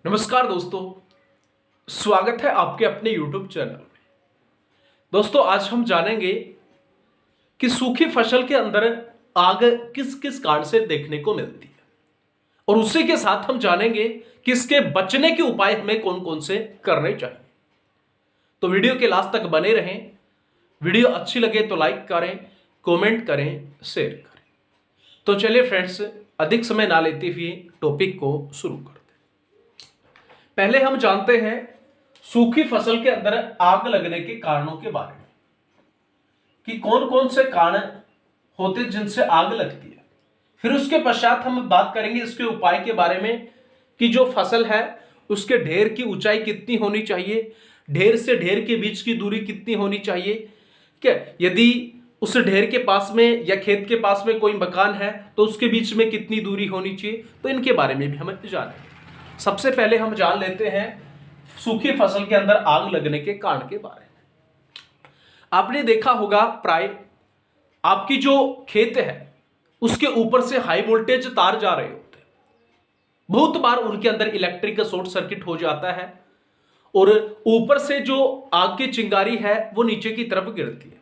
नमस्कार दोस्तों, स्वागत है आपके अपने YouTube चैनल में। दोस्तों, आज हम जानेंगे कि सूखी फसल के अंदर आग किस किस कारण से देखने को मिलती है और उसी के साथ हम जानेंगे कि इसके बचने के उपाय हमें कौन कौन से करने चाहिए। तो वीडियो के लास्ट तक बने रहें। वीडियो अच्छी लगे तो लाइक करें, कमेंट करें, शेयर करें। तो चलिए फ्रेंड्स, अधिक समय ना लेते हुए टॉपिक को शुरू करते हैं। पहले हम जानते हैं सूखी फसल के अंदर आग लगने के कारणों के बारे में कि कौन कौन से कारण होते जिनसे आग लगती है। फिर उसके पश्चात हम बात करेंगे इसके उपाय के बारे में कि जो फसल है उसके ढेर की ऊंचाई कितनी होनी चाहिए, ढेर से ढेर के बीच की दूरी कितनी होनी चाहिए, क्या यदि उस ढेर के पास में या खेत के पास में कोई मकान है तो उसके बीच में कितनी दूरी होनी चाहिए। तो इनके बारे में भी हम जानेंगे। सबसे पहले हम जान लेते हैं सूखी फसल के अंदर आग लगने के कारण के बारे में। आपने देखा होगा प्राय आपकी जो खेत है उसके ऊपर से हाई वोल्टेज तार जा रहे होते हैं। बहुत बार उनके अंदर इलेक्ट्रिक शॉर्ट सर्किट हो जाता है और ऊपर से जो आग की चिंगारी है वो नीचे की तरफ गिरती है।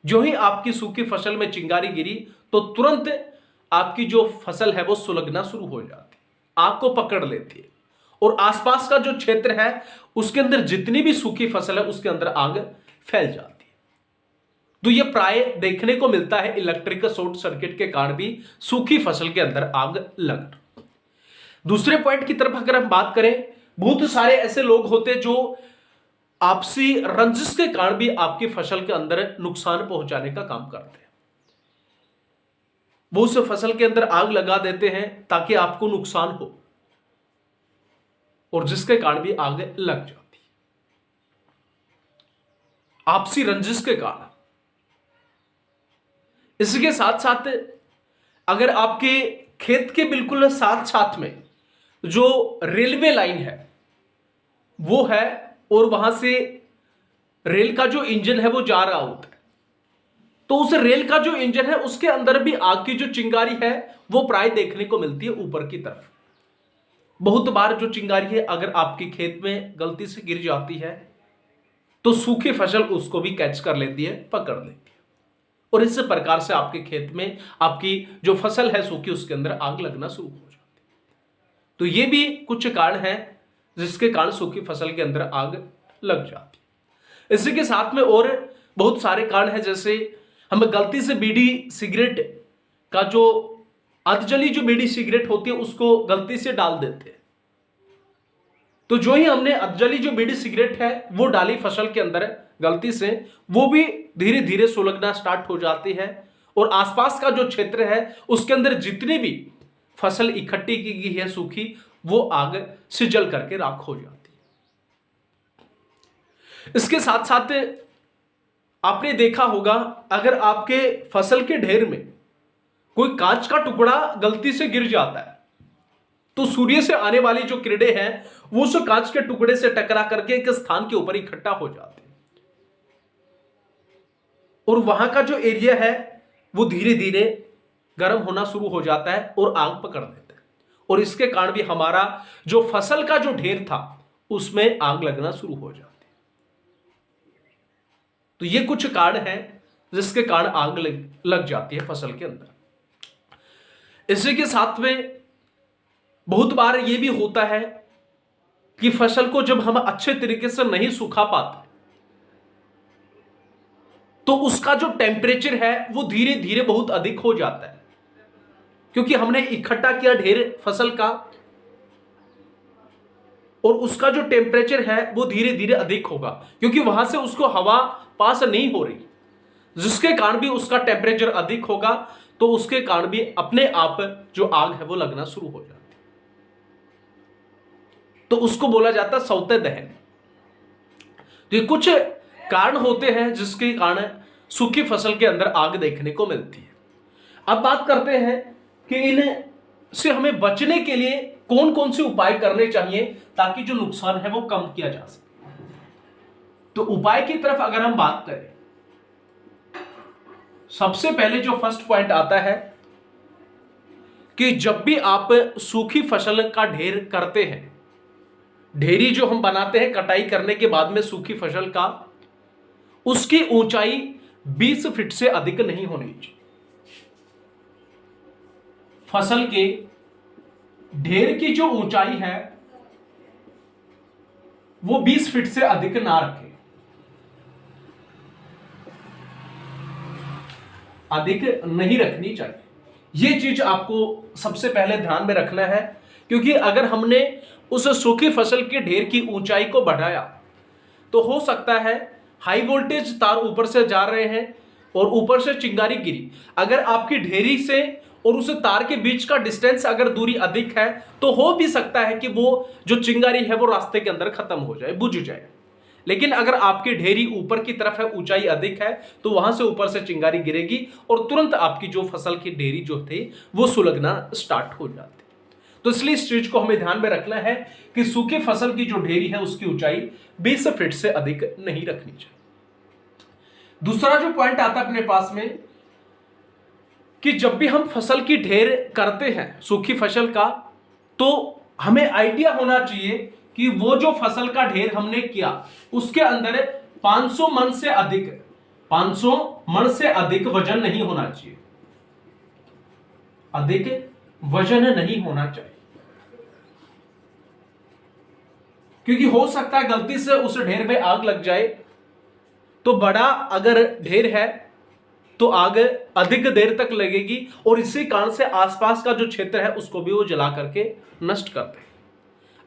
जो ही आपकी सूखी फसल में चिंगारी गिरी तो तुरंत आपकी जो फसल है वो सुलगना शुरू हो जाती है, आग को पकड़ लेती है और आसपास का जो क्षेत्र है उसके अंदर जितनी भी सूखी फसल है उसके अंदर आग फैल जाती है। तो यह प्राय देखने को मिलता है इलेक्ट्रिक शॉर्ट सर्किट के कारण भी सूखी फसल के अंदर आग लगना। दूसरे पॉइंट की तरफ अगर हम बात करें, बहुत सारे ऐसे लोग होते हैं जो आपसी रंजिश के कारण भी आपकी फसल के अंदर नुकसान पहुंचाने का काम करते हैं। वो उस फसल के अंदर आग लगा देते हैं ताकि आपको नुकसान हो और जिसके कारण भी आग लग जाती है। आपसी रंजिश के कारण। इसके साथ साथ अगर आपके खेत के बिल्कुल साथ साथ में जो रेलवे लाइन है वो है और वहां से रेल का जो इंजन है वो जा रहा होता है, तो उस रेल का जो इंजन है उसके अंदर भी आग की जो चिंगारी है वो प्राय देखने को मिलती है ऊपर की तरफ। बहुत बार जो चिंगारी है अगर आपके खेत में गलती से गिर जाती है तो सूखी फसल उसको भी कैच कर लेती है, पकड़ लेती है और इस प्रकार से आपके खेत में आपकी जो फसल है सूखी उसके अंदर आग लगना शुरू हो जाती है। तो ये भी कुछ कारण है जिसके कारण सूखी फसल के अंदर आग लग जाती है। इसी के साथ में और बहुत सारे कारण हैं, जैसे हम गलती से बीड़ी सिगरेट का जो अधजली जो बीड़ी सिगरेट होती है उसको गलती से डाल देते हैं। तो जो ही हमने अधजली जो बीड़ी सिगरेट है वो डाली फसल के अंदर गलती से, वो भी धीरे धीरे सुलगना स्टार्ट हो जाती है और आसपास का जो क्षेत्र है उसके अंदर जितनी भी फसल इकट्ठी की गई है सूखी वो आग से जल करके राख हो जाती है। इसके साथ साथ आपने देखा होगा अगर आपके फसल के ढेर में कोई कांच का टुकड़ा गलती से गिर जाता है तो सूर्य से आने वाली जो किरणें हैं वो उस कांच के टुकड़े से टकरा करके एक स्थान के ऊपर इकट्ठा हो जाते हैं और वहां का जो एरिया है वो धीरे धीरे गर्म होना शुरू हो जाता है और आग पकड़ लेता है और इसके कारण भी हमारा जो फसल का जो ढेर था उसमें आग लगना शुरू हो जाती है। तो ये कुछ कारण हैं जिसके कारण आग लग जाती है फसल के अंदर। इसी के साथ में बहुत बार ये भी होता है कि फसल को जब हम अच्छे तरीके से नहीं सुखा पाते तो उसका जो टेम्परेचर है वो धीरे धीरे बहुत अधिक हो जाता है, क्योंकि हमने इकट्ठा किया ढेर फसल का और उसका जो टेम्परेचर है वो धीरे धीरे अधिक होगा क्योंकि वहां से उसको हवा पास नहीं हो रही, जिसके कारण भी उसका टेम्परेचर अधिक होगा तो उसके कारण भी अपने आप जो आग है वो लगना शुरू हो जाती है। तो उसको बोला जाता है सौते दहन। तो ये कुछ कारण होते हैं जिसके कारण सूखी फसल के अंदर आग देखने को मिलती है। अब बात करते हैं कि इन से हमें बचने के लिए कौन कौन से उपाय करने चाहिए ताकि जो नुकसान है वो कम किया जा सके। तो उपाय की तरफ अगर हम बात करें, सबसे पहले जो फर्स्ट पॉइंट आता है कि जब भी आप सूखी फसल का ढेर करते हैं ढेरी जो हम बनाते हैं कटाई करने के बाद में सूखी फसल का, उसकी ऊंचाई 20 फीट से अधिक नहीं होनी चाहिए। फसल के ढेर की जो ऊंचाई है वो 20 फीट से अधिक ना रखें, अधिक नहीं रखनी चाहिए। यह चीज आपको सबसे पहले ध्यान में रखना है, क्योंकि अगर हमने उस सूखी फसल के ढेर की ऊंचाई को बढ़ाया तो हो सकता है हाई वोल्टेज तार ऊपर से जा रहे हैं और ऊपर से चिंगारी गिरी। अगर आपकी ढेरी से और उस तार के बीच का डिस्टेंस अगर दूरी अधिक है तो हो भी सकता है कि वो जो चिंगारी है वो रास्ते के अंदर खत्म हो जाए, बुझ जाए। लेकिन अगर आपकी ढेरी ऊपर की तरफ है, ऊंचाई अधिक है, तो वहां से ऊपर से चिंगारी गिरेगी और तुरंत आपकी जो फसल की ढेरी जो थी वो सुलगना स्टार्ट हो जाती। तो इसलिए इस चीज को हमें ध्यान में रखना है कि सूखी फसल की जो ढेरी है उसकी ऊंचाई 20 फीट से अधिक नहीं रखनी चाहिए। दूसरा जो पॉइंट आता है अपने पास में कि जब भी हम फसल की ढेर करते हैं सूखी फसल का, तो हमें आइडिया होना चाहिए कि वो जो फसल का ढेर हमने किया उसके अंदर 500 मन से अधिक वजन नहीं होना चाहिए, अधिक वजन नहीं होना चाहिए। क्योंकि हो सकता है गलती से उस ढेर में आग लग जाए, तो बड़ा अगर ढेर है तो आग अधिक देर तक लगेगी और इसी कारण से आसपास का जो क्षेत्र है उसको भी वो जला करके नष्ट करते हैं।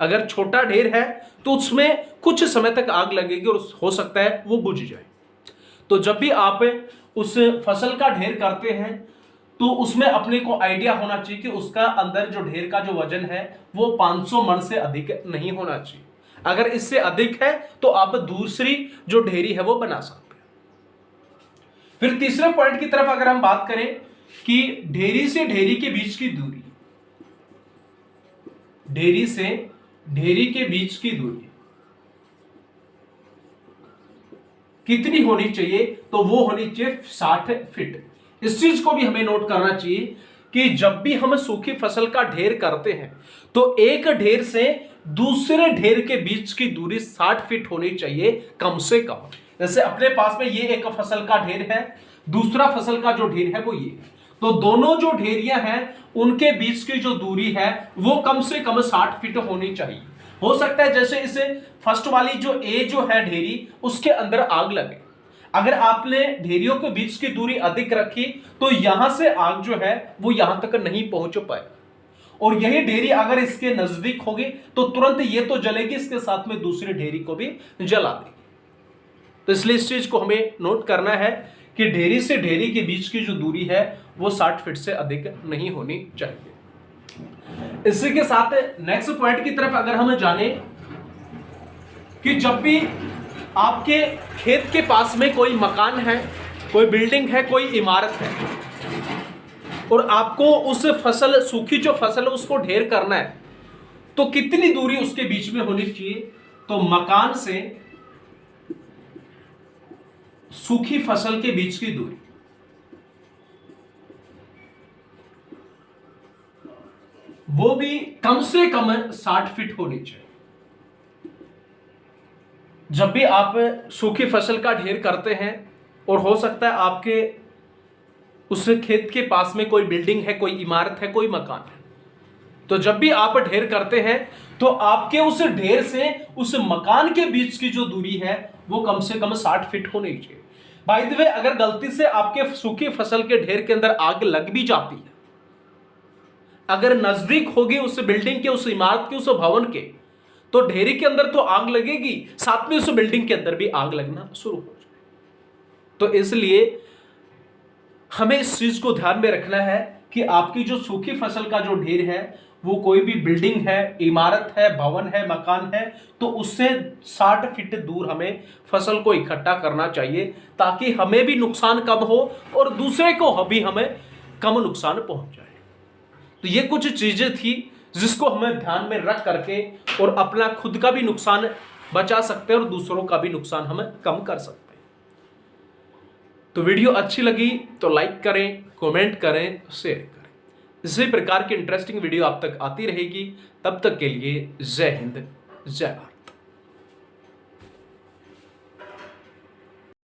अगर छोटा ढेर है तो उसमें कुछ समय तक आग लगेगी और हो सकता है वो बुझ जाए। तो जब भी आप उस फसल का ढेर करते हैं तो उसमें अपने को आइडिया होना चाहिए कि उसका अंदर जो ढेर का जो वजन है वो 500 मन से अधिक नहीं होना चाहिए। अगर इससे अधिक है तो आप दूसरी जो ढेरी है वो बना सकते हैं। फिर तीसरे पॉइंट की तरफ अगर हम बात करें कि ढेरी से ढेरी के बीच की दूरी, ढेरी से ढेरी के बीच की दूरी कितनी होनी चाहिए, तो वो होनी चाहिए 60 फीट। इस चीज को भी हमें नोट करना चाहिए कि जब भी हम सूखी फसल का ढेर करते हैं तो एक ढेर से दूसरे ढेर के बीच की दूरी 60 फीट होनी चाहिए कम से कम। जैसे अपने पास में ये एक फसल का ढेर है, दूसरा फसल का जो ढेर है वो ये, तो दोनों जो ढेरियां हैं उनके बीच की जो दूरी है वो कम से कम 60 फीट होनी चाहिए। हो सकता है जैसे इसे फर्स्ट वाली जो ए जो है ढेरी उसके अंदर आग लगे, अगर आपने ढेरियों के बीच की दूरी अधिक रखी तो यहां से आग जो है वो यहां तक नहीं पहुंच पाए, और यही ढेरी अगर इसके नजदीक होगी तो तुरंत ये तो जलेगी, इसके साथ में दूसरी ढेरी को भी जला देगी। तो इसलिए इस चीज को हमें नोट करना है कि ढेरी से ढेरी के बीच की जो दूरी है वो 60 फीट से अधिक नहीं होनी चाहिए। इसी के साथ नेक्स्ट पॉइंट की तरफ अगर हम जाने कि जब भी आपके खेत के पास में कोई मकान है, कोई बिल्डिंग है, कोई इमारत है और आपको उस फसल सूखी जो फसल है उसको ढेर करना है, तो कितनी दूरी उसके बीच में होनी चाहिए, तो मकान से सूखी फसल के बीच की दूरी वो भी कम से कम 60 फीट होनी चाहिए। जब भी आप सूखी फसल का ढेर करते हैं और हो सकता है आपके उस खेत के पास में कोई बिल्डिंग है, कोई इमारत है, कोई मकान है, तो जब भी आप ढेर करते हैं तो आपके उस ढेर से उस मकान के बीच की जो दूरी है वो कम से कम 60 फीट होनी चाहिए। बाय द वे, अगर गलती से आपके सूखी फसल के ढेर के अंदर आग लग भी जाती है, अगर नजदीक होगी उस बिल्डिंग के, उस इमारत के, उस भवन के, तो ढेरी के अंदर तो आग लगेगी, साथ में उस बिल्डिंग के अंदर भी आग लगना शुरू हो जाए। तो इसलिए हमें इस चीज को ध्यान में रखना है कि आपकी जो सूखी फसल का जो ढेर है वो कोई भी बिल्डिंग है, इमारत है, भवन है, मकान है, तो उससे 60 फीट दूर हमें फसल को इकट्ठा करना चाहिए, ताकि हमें भी नुकसान कम हो और दूसरे को भी हमें कम नुकसान पहुंच जाए। तो ये कुछ चीजें थी जिसको हमें ध्यान में रख करके और अपना खुद का भी नुकसान बचा सकते हैं और दूसरों का भी नुकसान हमें कम कर सकते हैं। तो वीडियो अच्छी लगी तो लाइक करें, कमेंट करें, शेयर करें। इसी प्रकार की इंटरेस्टिंग वीडियो आप तक आती रहेगी। तब तक के लिए जय हिंद, जय भारत।